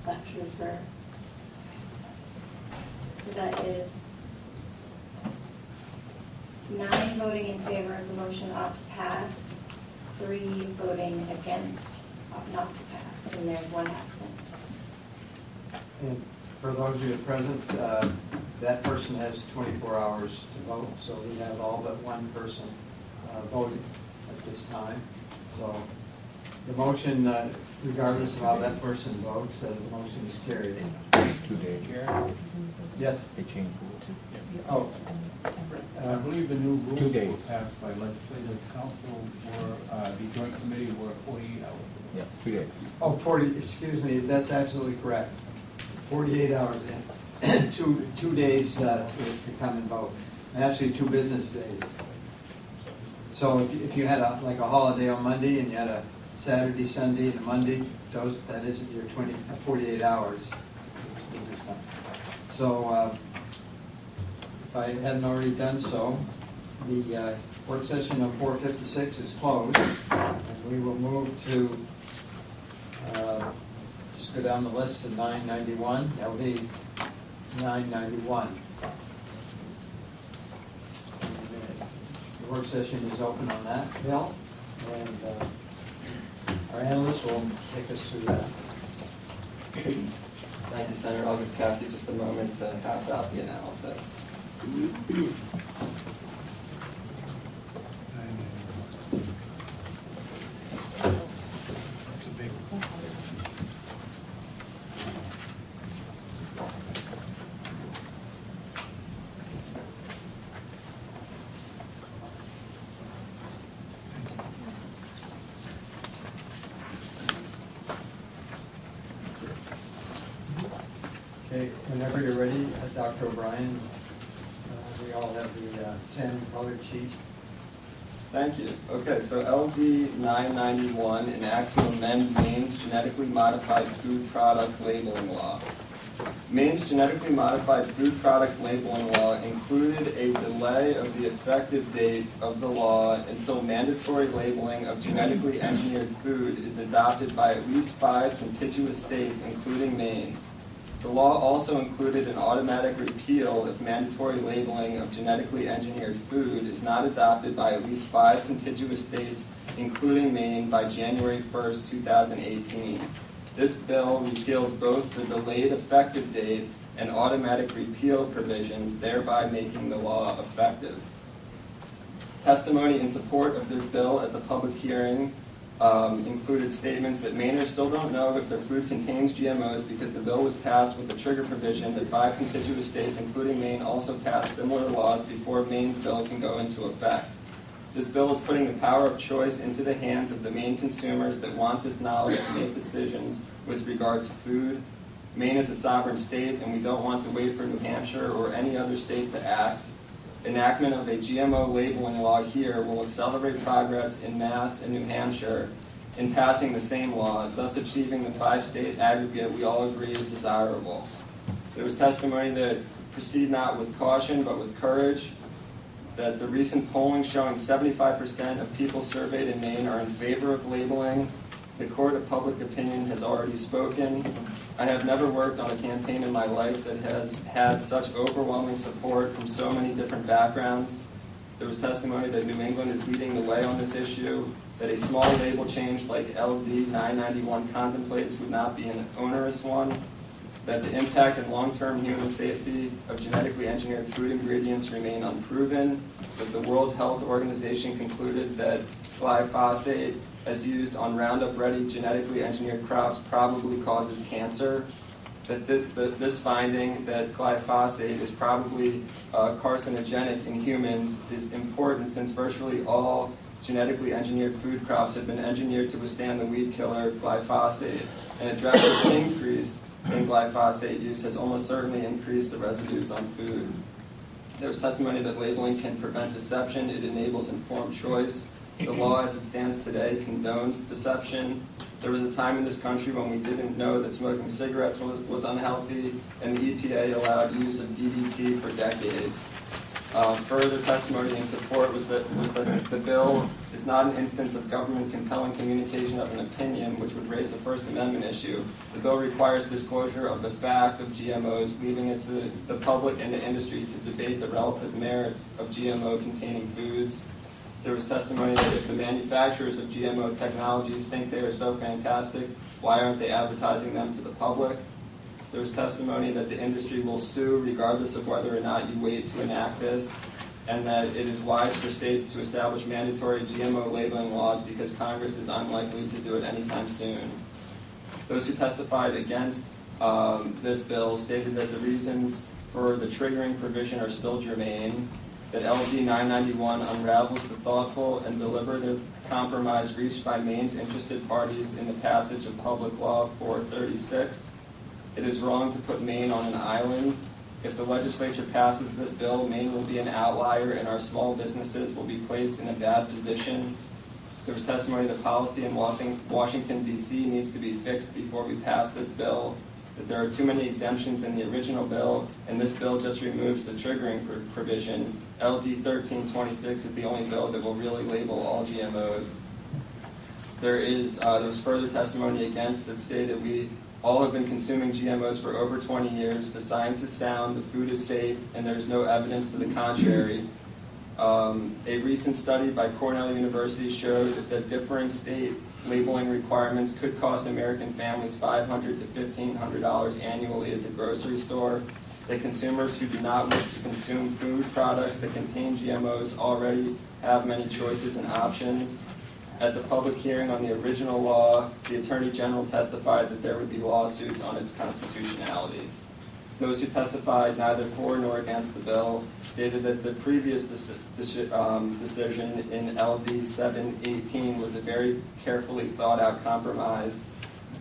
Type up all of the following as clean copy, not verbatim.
Is that true for? So that is 9 voting in favor of the motion ought to pass, 3 voting against ought not to pass, and there's 1 absent. And for those of you present, that person has 24 hours to vote, so we have all but 1 person voting at this time. So the motion, regardless of how that person votes, the motion is carried. 2 days. Yes? They changed Oh, I believe the new 2 rules days. were passed by legislative council were, the joint committee were 48 hours. Yeah, 2 days. oh, 40, excuse me, that's absolutely correct. 48 hours in, two days to come and vote. Actually, 2 business days. So if you had like a holiday on Monday and you had a Saturday, Sunday, and a Monday, that isn't your 48 hours. Business time. So if I hadn't already done so, the work session of 456 is closed, and we will move to just go down the list to 991, LD 991. The work session is open on that, Bill, and our analyst will take us through that. Thank you, Senator. I'll give Cassie just a moment to pass out the analysis. That's a big one. Okay, whenever you're ready, Dr. O'Brien, we all have the salmon colored sheet. Thank you. Okay, so LD 991, an act to amend Maine's genetically modified food products labeling law. Maine's genetically modified food products labeling law included a delay of the effective date of the law until mandatory labeling of genetically engineered food is adopted by at least 5 contiguous states, including Maine. The law also included an automatic repeal if mandatory labeling of genetically engineered food is not adopted by at least 5 contiguous states, including Maine, by January 1st, 2018. This bill repeals both the delayed effective date and automatic repeal provisions, thereby making the law effective. Testimony in support of this bill at the public hearing included statements that Mainers still don't know if their food contains GMOs because the bill was passed with the trigger provision that 5 contiguous states, including Maine, also passed similar laws before Maine's bill can go into effect. This bill is putting the power of choice into the hands of the Maine consumers that want this knowledge to make decisions with regard to food. Maine is a sovereign state, and we don't want to wait for New Hampshire or any other state to act. Enactment of a GMO labeling law here will accelerate progress in Mass and New Hampshire in passing the same law, thus achieving the 5-state aggregate we all agree is desirable. There was testimony that proceed not with caution but with courage, that the recent polling showing 75% of people surveyed in Maine are in favor of labeling. The court of public opinion has already spoken. I have never worked on a campaign in my life that has had such overwhelming support from so many different backgrounds. There was testimony that New England is leading the way on this issue, that a small label change like LD 991 contemplates would not be an onerous one, that the impact and long-term human safety of genetically engineered food ingredients remain unproven, that the World Health Organization concluded that glyphosate as used on Roundup-ready genetically engineered crops probably causes cancer, that this finding that glyphosate is probably carcinogenic in humans is important since virtually all genetically engineered food crops have been engineered to withstand the weed killer glyphosate, and a drastic increase in glyphosate use has almost certainly increased the residues on food. There was testimony that labeling can prevent deception. It enables informed choice. The law as it stands today condones deception. There was a time in this country when we didn't know that smoking cigarettes was unhealthy, and the EPA allowed use of DDT for decades. Further testimony in support was that the bill is not an instance of government compelling communication of an opinion, which would raise a First Amendment issue. The bill requires disclosure of the fact of GMOs, leaving it to the public and the industry to debate the relative merits of GMO-containing foods. There was testimony that if the manufacturers of GMO technologies think they are so fantastic, why aren't they advertising them to the public? There was testimony that the industry will sue regardless of whether or not you wait to enact this, and that it is wise for states to establish mandatory GMO labeling laws because Congress is unlikely to do it anytime soon. Those who testified against this bill stated that the reasons for the triggering provision are still germane, that LD 991 unravels the thoughtful and deliberative compromise reached by Maine's interested parties in the passage of Public Law 436. It is wrong to put Maine on an island. If the legislature passes this bill, Maine will be an outlier and our small businesses will be placed in a bad position. There was testimony that policy in Washington, D.C. needs to be fixed before we pass this bill, that there are too many exemptions in the original bill, and this bill just removes the triggering provision. LD 1326 is the only bill that will really label all GMOs. There was further testimony against that stated we all have been consuming GMOs for over 20 years. The science is sound, the food is safe, and there's no evidence to the contrary. A recent study by Cornell University showed that differing state labeling requirements could cost American families $500 to $1,500 annually at the grocery store. That consumers who do not wish to consume food products that contain GMOs already have many choices and options. At the public hearing on the original law, the Attorney General testified that there would be lawsuits on its constitutionality. Those who testified neither for nor against the bill stated that the previous decision in LD 718 was a very carefully thought out compromise,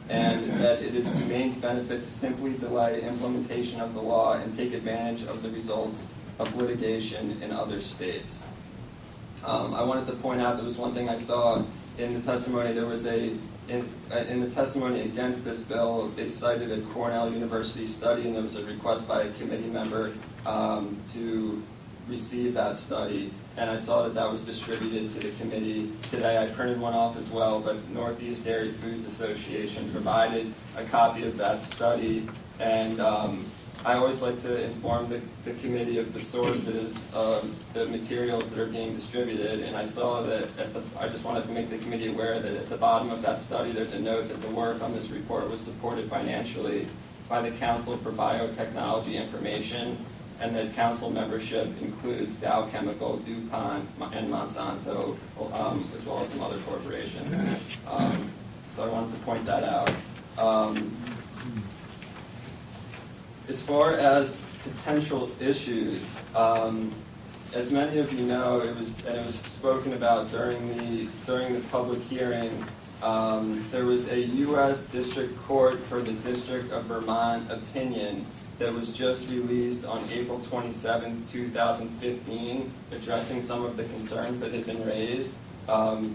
and that it is to Maine's benefit to simply delay implementation of the law and take advantage of the results of litigation in other states. I wanted to point out there was one thing I saw in the testimony. There was in the testimony against this bill, they cited a Cornell University study, and there was a request by a committee member to receive that study, and I saw that was distributed to the committee today. I printed one off as well, but Northeast Dairy Foods Association provided a copy of that study, and I always like to inform the committee of the sources of the materials that are being distributed, and I saw that I just wanted to make the committee aware that at the bottom of that study there's a note that the work on this report was supported financially by the Council for Biotechnology Information, and that council membership includes Dow Chemical, DuPont, and Monsanto, as well as some other corporations. So I wanted to point that out. As far as potential issues, as many of you know, it was spoken about during the public hearing. There was a U.S. District Court for the District of Vermont opinion that was just released on April 27, 2015, addressing some of the concerns that had been raised.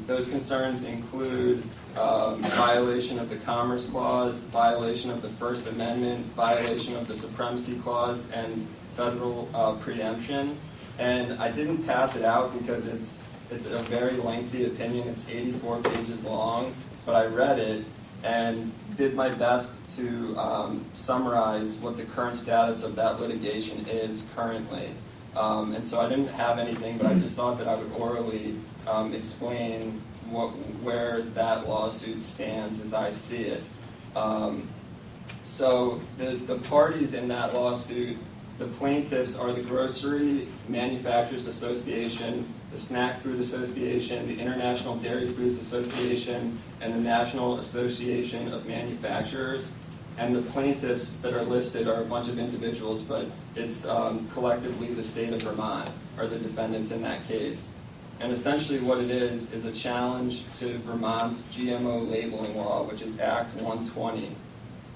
Those concerns include violation of the Commerce Clause, violation of the First Amendment, violation of the Supremacy Clause, and federal preemption. And I didn't pass it out because it's a very lengthy opinion. It's 84 pages long, but I read it and did my best to summarize what the current status of that litigation is currently. And so I didn't have anything, but I just thought that I would orally explain where that lawsuit stands as I see it. So the parties in that lawsuit, the plaintiffs are the Grocery Manufacturers Association, the Snack Food Association, the International Dairy Foods Association, and the National Association of Manufacturers. And the plaintiffs that are listed are a bunch of individuals, but it's collectively the state of Vermont are the defendants in that case. And essentially what it is a challenge to Vermont's GMO labeling law, which is Act 120.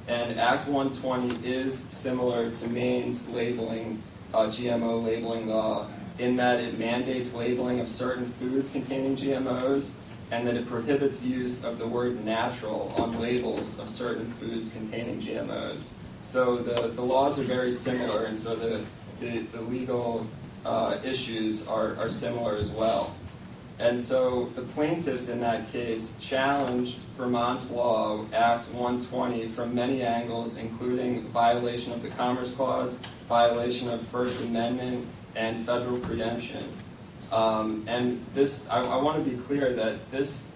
And Act 120 is similar to Maine's GMO labeling law in that it mandates labeling of certain foods containing GMOs, and that it prohibits use of the word natural on labels of certain foods containing GMOs. So the laws are very similar, and so the legal issues are similar as well. And so the plaintiffs in that case challenged Vermont's law, Act 120, from many angles, including violation of the Commerce Clause, violation of First Amendment, and federal preemption. And this, I want to be clear that this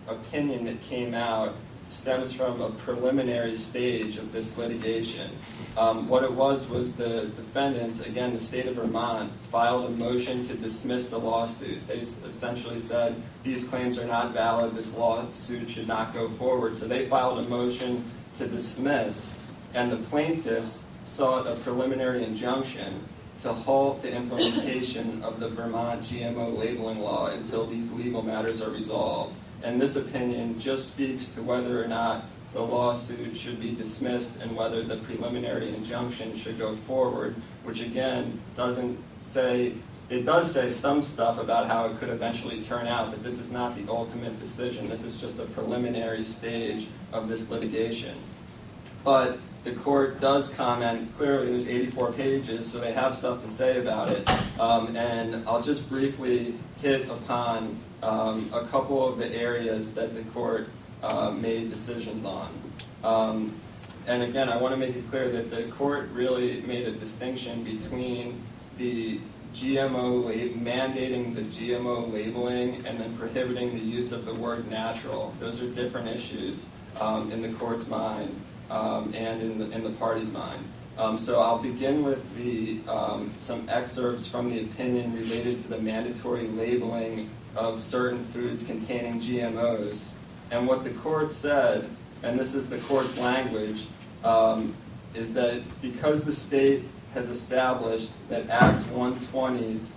opinion that came out stems from a preliminary stage of this litigation. What it was the defendants, again, the state of Vermont, filed a motion to dismiss the lawsuit. They essentially said, these claims are not valid, this lawsuit should not go forward. So they filed a motion to dismiss, and the plaintiffs sought a preliminary injunction to halt the implementation of the Vermont GMO labeling law until these legal matters are resolved. And this opinion just speaks to whether or not the lawsuit should be dismissed and whether the preliminary injunction should go forward, which again doesn't say, it does say some stuff about how it could eventually turn out, but this is not the ultimate decision. This is just a preliminary stage of this litigation. But the court does comment, clearly there's 84 pages, so they have stuff to say about it. And I'll just briefly hit upon a couple of the areas that the court made decisions on. And again, I want to make it clear that the court really made a distinction between the GMO, mandating the GMO labeling and then prohibiting the use of the word natural. Those are different issues in the court's mind and in the party's mind. So I'll begin with some excerpts from the opinion related to the mandatory labeling of certain foods containing GMOs. And what the court said, and this is the court's language, is that because the state has established that Act 120's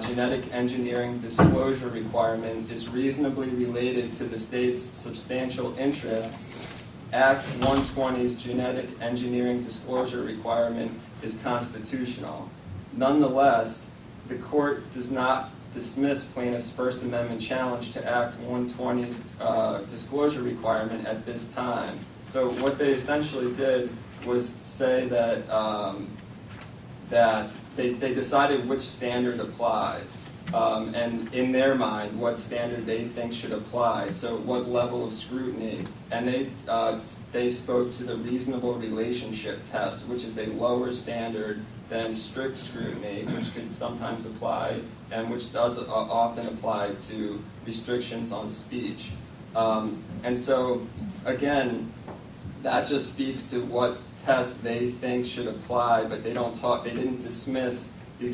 genetic engineering disclosure requirement is reasonably related to the state's substantial interests, Act 120's genetic engineering disclosure requirement is constitutional. Nonetheless, the court does not dismiss plaintiff's First Amendment challenge to Act 120's disclosure requirement at this time. So what they essentially did was say that that they decided which standard applies, and in their mind, what standard they think should apply. So what level of scrutiny, and they spoke to the reasonable relationship test, which is a lower standard than strict scrutiny, which could sometimes apply, and which does often apply to restrictions on speech. And so, again, that just speaks to what test they think should apply, but they didn't dismiss the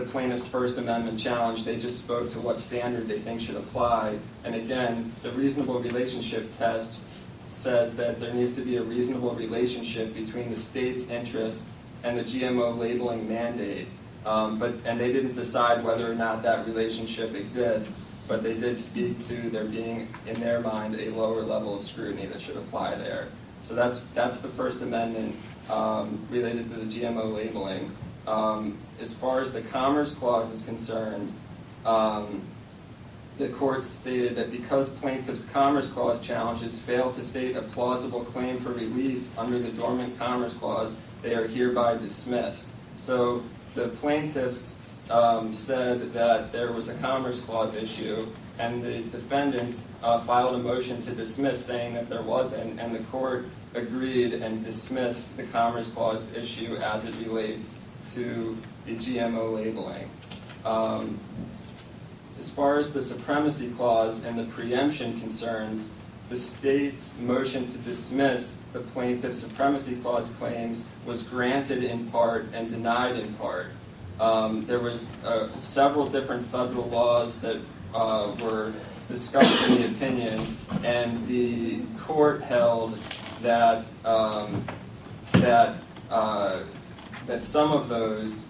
plaintiff's First Amendment challenge. They just spoke to what standard they think should apply. And again, the reasonable relationship test says that there needs to be a reasonable relationship between the state's interest and the GMO labeling mandate. And they didn't decide whether or not that relationship exists, but they did speak to there being, in their mind, a lower level of scrutiny that should apply there. So that's the First Amendment related to the GMO labeling. As far as the Commerce Clause is concerned, the court stated that because plaintiff's Commerce Clause challenges fail to state a plausible claim for relief under the Dormant Commerce Clause, they are hereby dismissed. So the plaintiffs said that there was a Commerce Clause issue, and the defendants filed a motion to dismiss, saying that there wasn't, and the court agreed and dismissed the Commerce Clause issue as it relates to the GMO labeling. As far as the Supremacy Clause and the preemption concerns, the state's motion to dismiss the plaintiff's Supremacy Clause claims was granted in part and denied in part. There was several different federal laws that were discussed in the opinion, and the court held that that some of those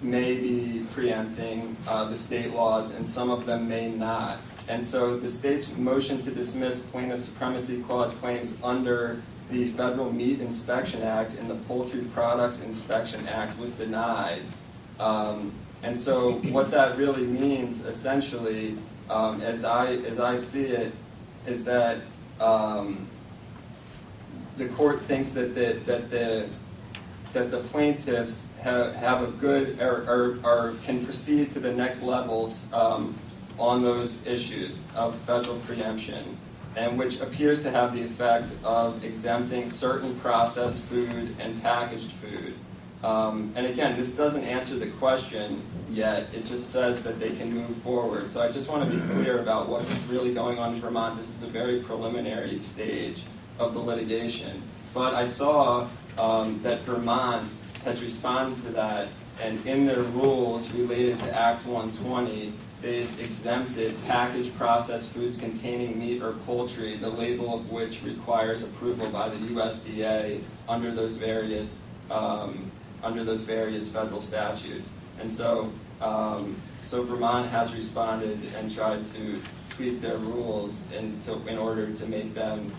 may be preempting the state laws, and some of them may not. And so the state's motion to dismiss plaintiff's Supremacy Clause claims under the Federal Meat Inspection Act and the Poultry Products Inspection Act was denied. And so what that really means, essentially, as I see it, is that the court thinks that that the plaintiffs have a good, or can proceed to the next levels on those issues of federal preemption, and which appears to have the effect of exempting certain processed food and packaged food. And again, this doesn't answer the question yet, it just says that they can move forward. So I just want to be clear about what's really going on in Vermont. This is a very preliminary stage of the litigation. But I saw that Vermont has responded to that, and in their rules related to Act 120, they've exempted packaged processed foods containing meat or poultry, the label of which requires approval by the USDA under those various federal statutes. And so, so Vermont has responded and tried to tweak their rules in order to make them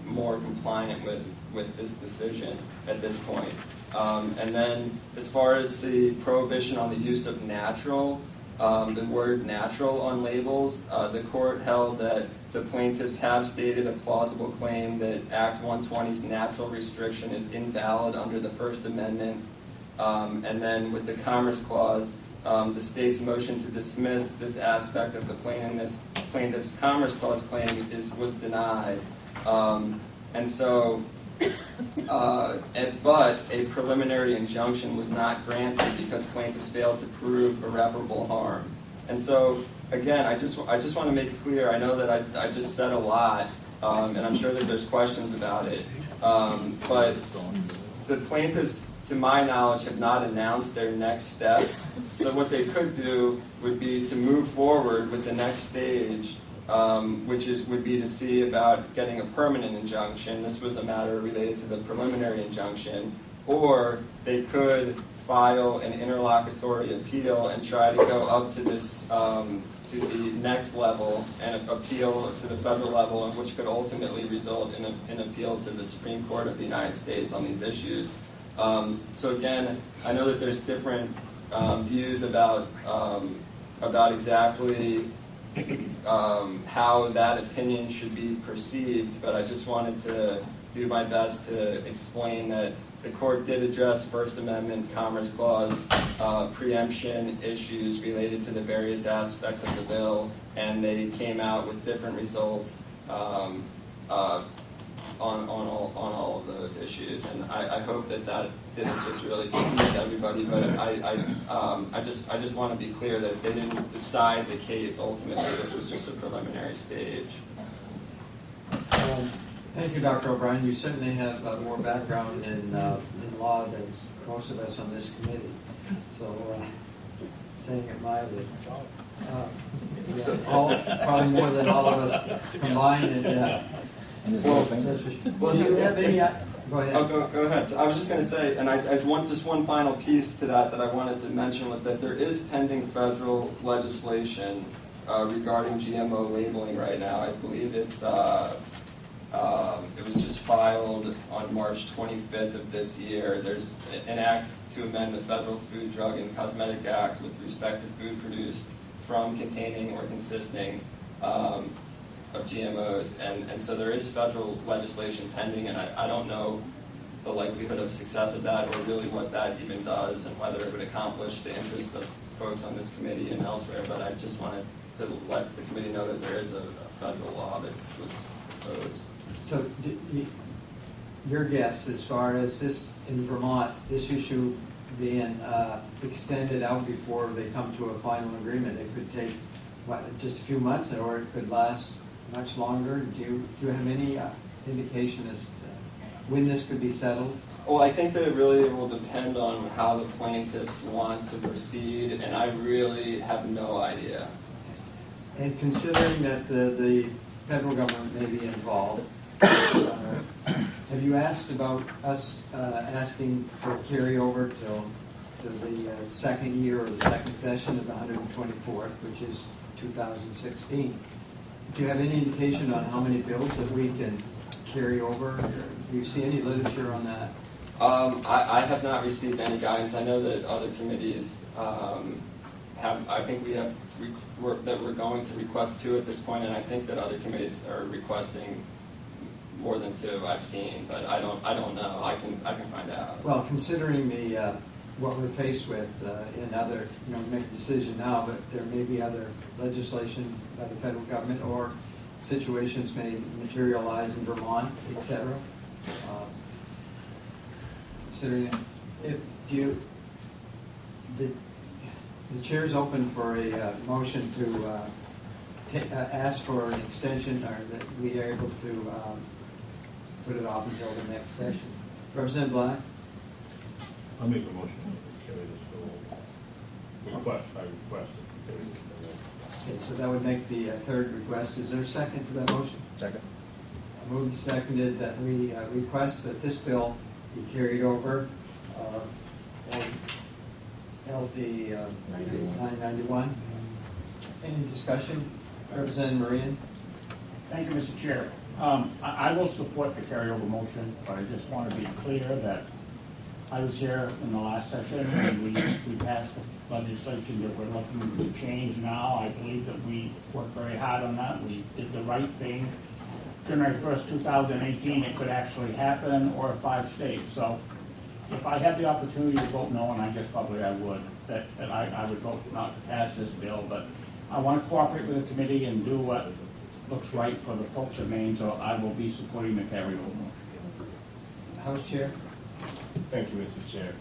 more compliant with this decision at this point. And then, as far as the prohibition on the use of natural, the word natural on labels, the court held that the plaintiffs have stated a plausible claim that Act 120's natural restriction is invalid under the First Amendment. And then with the Commerce Clause, the state's motion to dismiss this aspect of the plaintiff's Commerce Clause claim was denied. And so, but a preliminary injunction was not granted because plaintiffs failed to prove irreparable harm. And so, again, I just want to make it clear, I know that I just said a lot, and I'm sure that there's questions about it, but the plaintiffs, to my knowledge, have not announced their next steps. So what they could do would be to move forward with the next stage, which would be to see about getting a permanent injunction. This was a matter related to the preliminary injunction. Or they could file an interlocutory appeal and try to go up to this, to the next level and appeal to the federal level, and which could ultimately result in an appeal to the Supreme Court of the United States on these issues. So again, I know that there's different views about exactly how that opinion should be perceived, but I just wanted to do my best to explain that the court did address First Amendment, Commerce Clause, preemption issues related to the various aspects of the bill, and they came out with different results on all of those issues. And I hope that didn't just really confuse everybody, but I just want to be clear that they didn't decide the case ultimately. This was just a preliminary stage. Thank you, Dr. O'Brien. You certainly have more background in law than most of us on this committee. So, saying it mildly. Probably more than all of us combined. Well, do you have any? Go ahead. Oh, go ahead. So I was just going to say, and I want just one final piece to that I wanted to mention, was that there is pending federal legislation regarding GMO labeling right now. I believe it's it was just filed on March 25th of this year. There's an act to amend the Federal Food, Drug, and Cosmetic Act with respect to food produced from, containing, or consisting of GMOs. And so there is federal legislation pending, and I don't know the likelihood of success of that, or really what that even does, and whether it would accomplish the interests of folks on this committee and elsewhere. But I just wanted to let the committee know that there is a federal law that was proposed. So your guess, as far as this in Vermont, this issue being extended out before they come to a final agreement, it could take just a few months, or it could last much longer. Do you have any indication as to when this could be settled? Well, I think that it really will depend on how the plaintiffs want to proceed, and I really have no idea. And considering that the federal government may be involved, have you asked about us asking for carryover to the second year or the second session of the 124th, which is 2016? Do you have any indication on how many bills that we can carry over? Do you see any literature on that? I have not received any guidance. I know that other committees have. I think we're going to request 2 at this point, and I think that other committees are requesting more than 2 I've seen, but I don't know. I can find out. Well, considering the, what we're faced with in other, make a decision now, but there may be other legislation by the federal government or situations may materialize in Vermont, et cetera. Considering, the chair's open for a motion to ask for an extension, or that we are able to put it off until the next session. Representative Black? I'll make a motion to carry this bill. I request it. Carry this bill. Okay, so that would make the third request. Is there a second for that motion? Second. Moved and seconded that we request that this bill be carried over, LD 991. Any discussion? Representative Marion? Thank you, Mr. Chair. I will support the carryover motion, but I just want to be clear that I was here in the last session, and we passed the legislation that we're looking to change now. I believe that we worked very hard on that. We did the right thing. January 1st, 2018, it could actually happen, or 5 states. So if I had the opportunity to vote no, and I guess probably I would, that I would vote not to pass this bill, but I want to cooperate with the committee and do what looks right for the folks of Maine, so I will be supporting the carryover motion. House Chair? Thank you, Mr. Chair.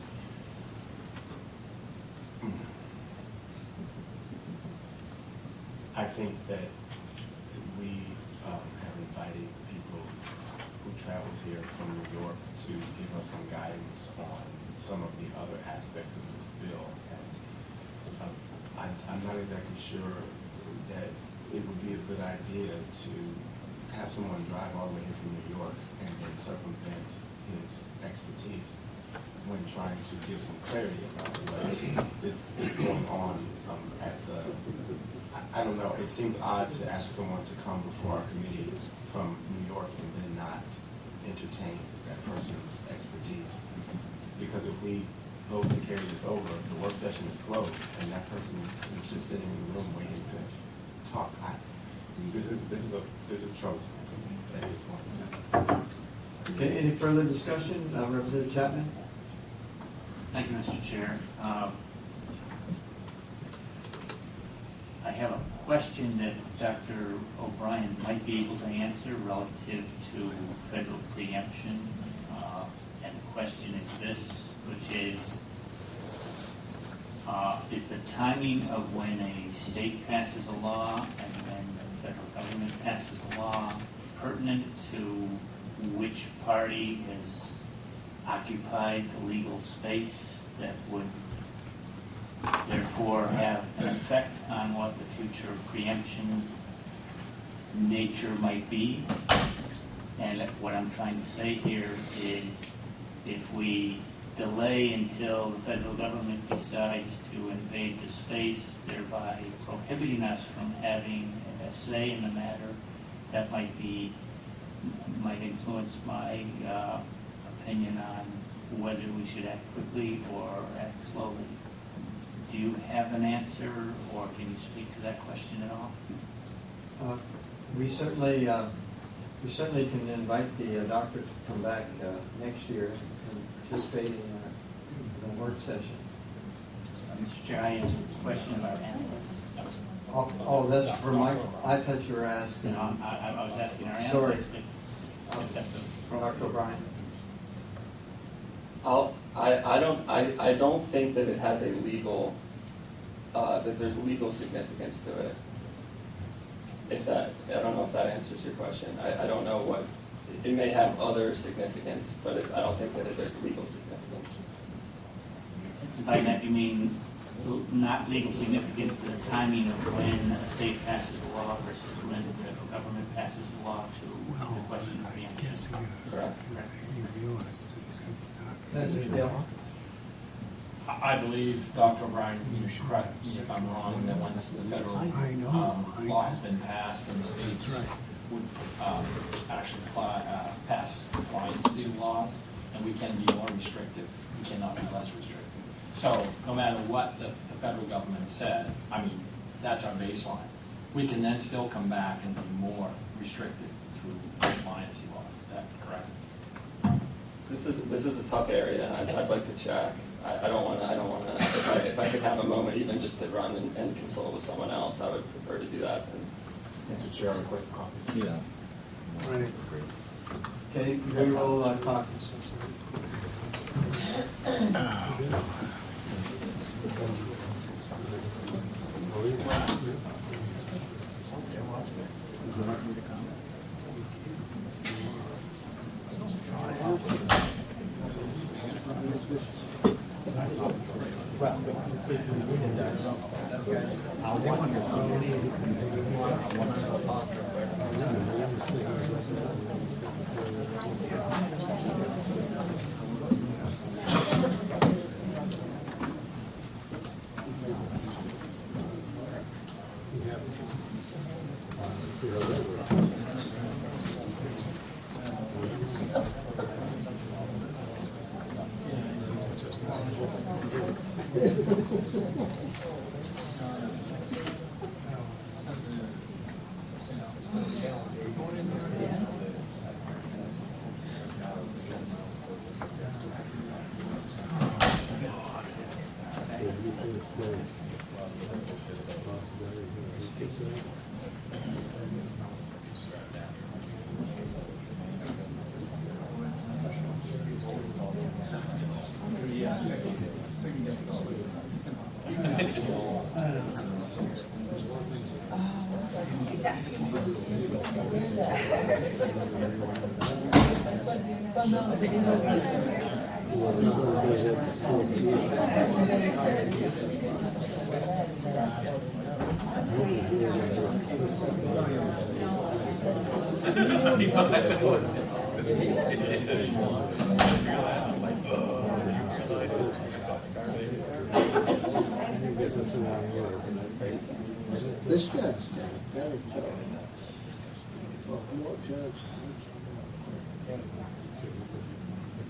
I think that we have invited people who traveled here from New York to give us some guidance on some of the other aspects of this bill. And I'm not exactly sure that it would be a good idea to have someone drive all the way here from New York and then circumvent his expertise when trying to give some clarity about what is going on at the, I don't know, it seems odd to ask someone to come before our committee from New York and then not entertain that person's expertise. Because if we vote to carry this over, the work session is closed and that person is just sitting in the room waiting to talk. This is troublesome for me at this point. Okay, any further discussion? Representative Chapman? Thank you, Mr. Chair. I have a question that Dr. O'Brien might be able to answer relative to federal preemption. And the question is this, which is the timing of when a state passes a law and when the federal government passes a law pertinent to which party has occupied the legal space that would therefore have an effect on what the future preemption nature might be? And what I'm trying to say here is if we delay until the federal government decides to invade the space, thereby prohibiting us from having a say in the matter, that might influence my opinion on whether we should act quickly or act slowly. Do you have an answer, or can you speak to that question at all? We certainly can invite the doctor to come back next year and participate in the work session. Mr. Chair, I have a question about analysts. Oh, that's for Mike. I thought you were asking. No, I was asking our Sorry. analysts if that's a Dr. O'Brien. I don't think that it has a legal, that there's legal significance to it. I don't know if that answers your question. I don't know what, it may have other significance, but I don't think that there's legal significance. By that you mean not legal significance to the timing of when a state passes a law versus when the federal government passes a law to the question of preemption. Correct. Senator Dale. I believe, Dr. O'Brien, you should correct me if I'm wrong, that once the federal law has been passed, then the states would actually pass compliancy laws, and we can be more restrictive. We cannot be less restrictive. So no matter what the federal government said, I mean, that's our baseline. We can then still come back and be more restrictive through compliance laws, is that correct? This is a tough area. I'd like to check. I don't wanna, if I could have a moment even just to run and consult with someone else, I would prefer to do that than. Mr. Chair, request copies. Yeah. Okay, we will talk. This guy's got a better job. Well, more jobs.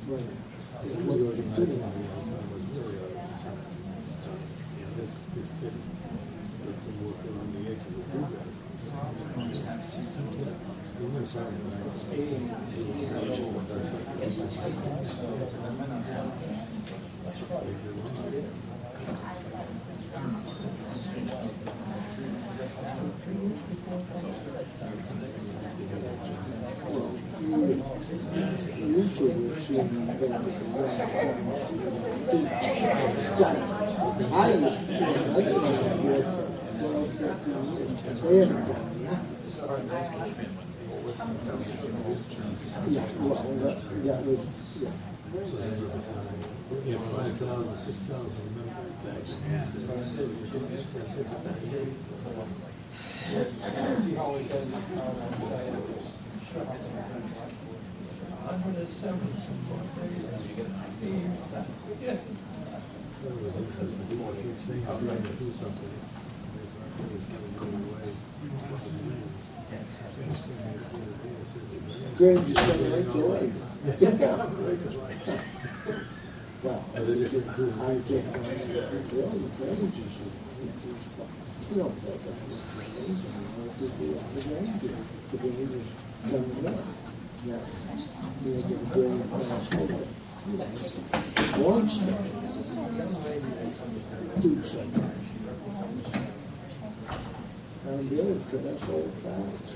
Right. What you can do. They haven't done nothing. Yeah, well, that was, yeah. You know, 5,000, 6,000 members back Greg just got it right there. Yeah. Well, I think the Beverages, you know, the Beverages coming in. Now, you know, get a billion pounds of it. One step, do something. And the others, because that's all fast.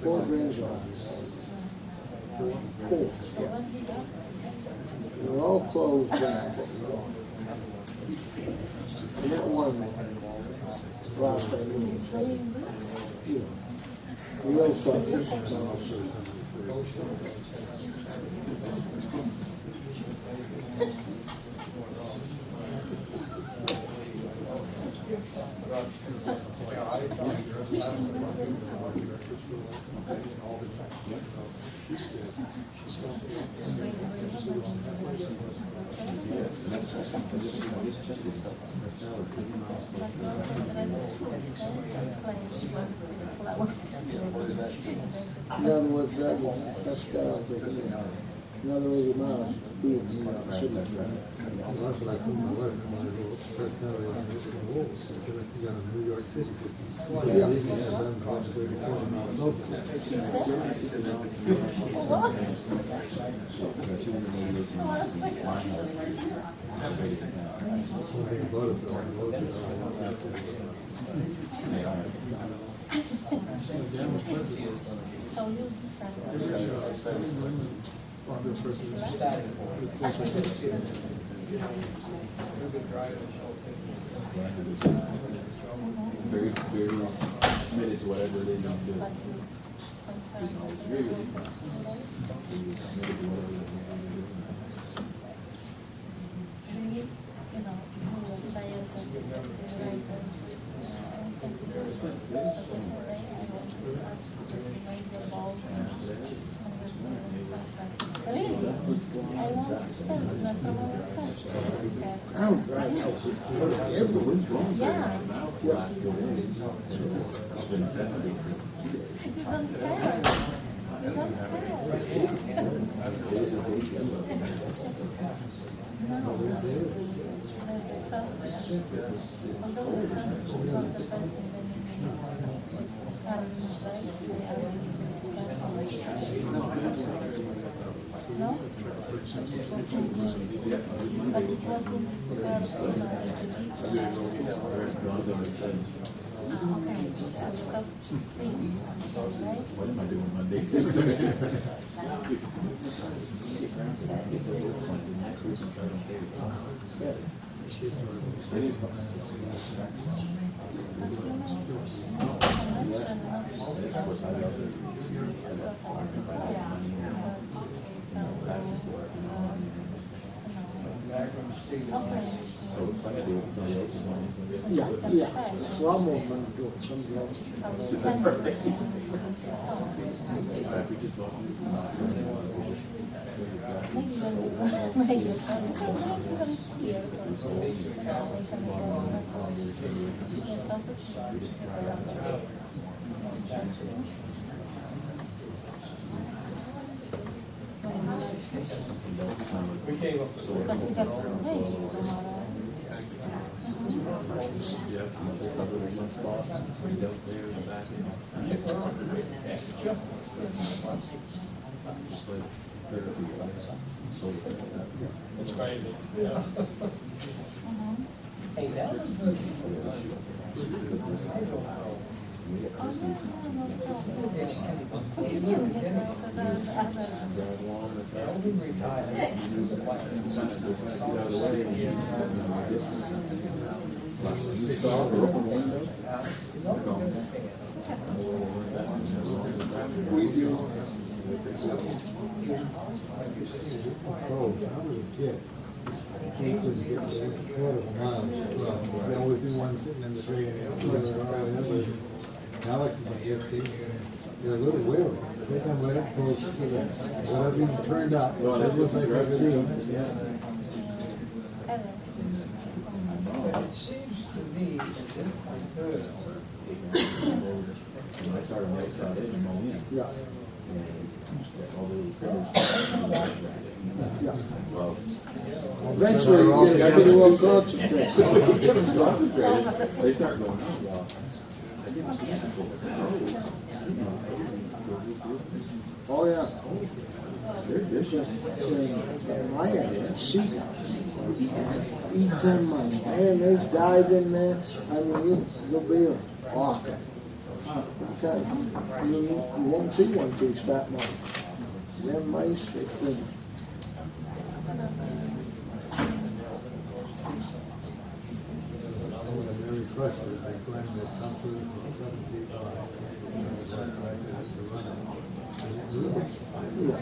Four grandsons. Four. They're all closed down. And that one, last time, you know, real tough. In other words, that's down to here. In other words, it might be in New York City. That's what I told my wife, my little personality on this in the walls. I said, like, you got in New York City, just Yeah. miles south of it. One thing about it, though, I love it, I So you Very, very committed to whatever it is you do. Doesn't always agree with you, but he's committed to whatever it is you do. I don't drive out everywhere. Yeah. Yeah. You don't care. You don't care. No. The sausage. Although the sausage is not the best thing when you make it's the carriage, right? They ask you to get how much cash. No? But it was in this part okay, so the sausage is clean, right? What am I doing Monday? So it's funny to do it with somebody else's money. Yeah. It's a lot more fun to do it with somebody else. That's right. Just like therapy, so It's crazy, yeah. Hey, that Oh, I was a kid. He couldn't get there a quarter of a mile. Well, there'd always be one sitting in the train and the other always. Now, I guess they're a little wary. They come right up close to the, whatever you turned up, it looks like everything, yeah. It seems to me as if I heard when I started on the outside edge and mow in. Yeah. All those critters. Yeah. Well, Eventually, you get everybody will concentrate. concentrated, they start going, oh, well, I didn't see that before. Oh, yeah. There's just, In my area, sea cows. Eat 10 months. Man, they dive in there. I mean, you'll be an orca. Okay. You won't see one till you start mowing. Them mice, they clean. I was very frustrated, I climbed this conference on 7 feet high. And I was like, I had to run it. And it really,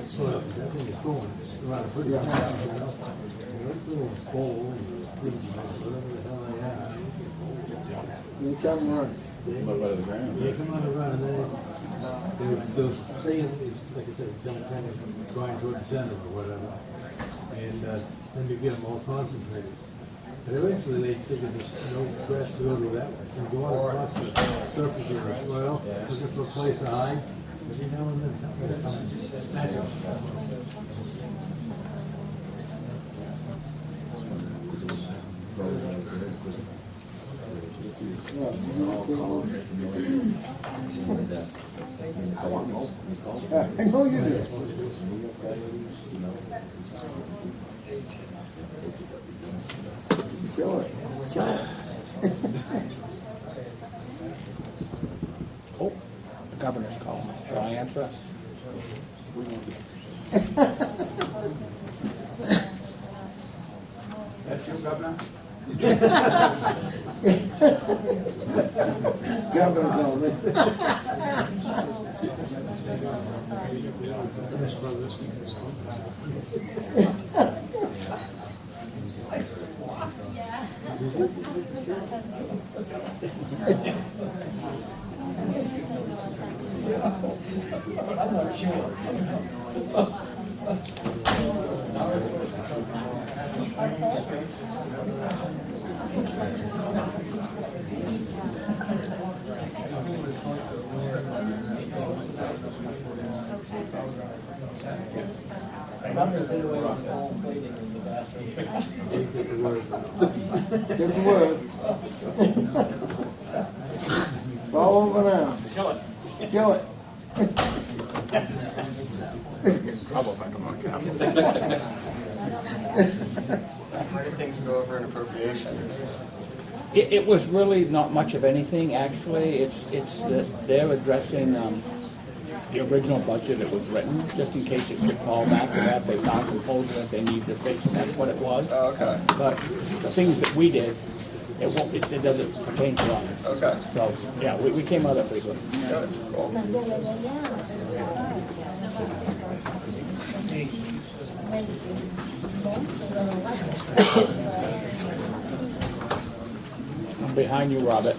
so that thing is going, around pretty fast, you know? And that little bowl, pretty much, whatever the hell I had. They come running. What are the ground? They come on the run, and then they'll stay in, like I said, kind of grind toward the center or whatever. And then you get them all concentrated. But eventually they figure there's no grass to go to that way, so they go out across the surface of the soil, looking for a place to hide. Every now and then something will come and snatch them. I know you do. Kill it, kill it. Oh, the governor's calling. Shall I answer? That's you, Governor? Governor called me. I'm not sure. Remember there was a whole waiting in the bathroom. Get the word. Get the word. It's all over now. Kill it. Kill it. Trouble if I come on camera. Where did things go over in appropriations? It was really not much of anything, actually. It's that they're addressing the original budget that was written, just in case it should fall back to that. They found some holes that they need to fix, and that's what it was. Oh, okay. But the things that we did, it doesn't pertain to us. Okay. So, yeah, we came out of it pretty good. Good, cool. I'm behind you, Robert.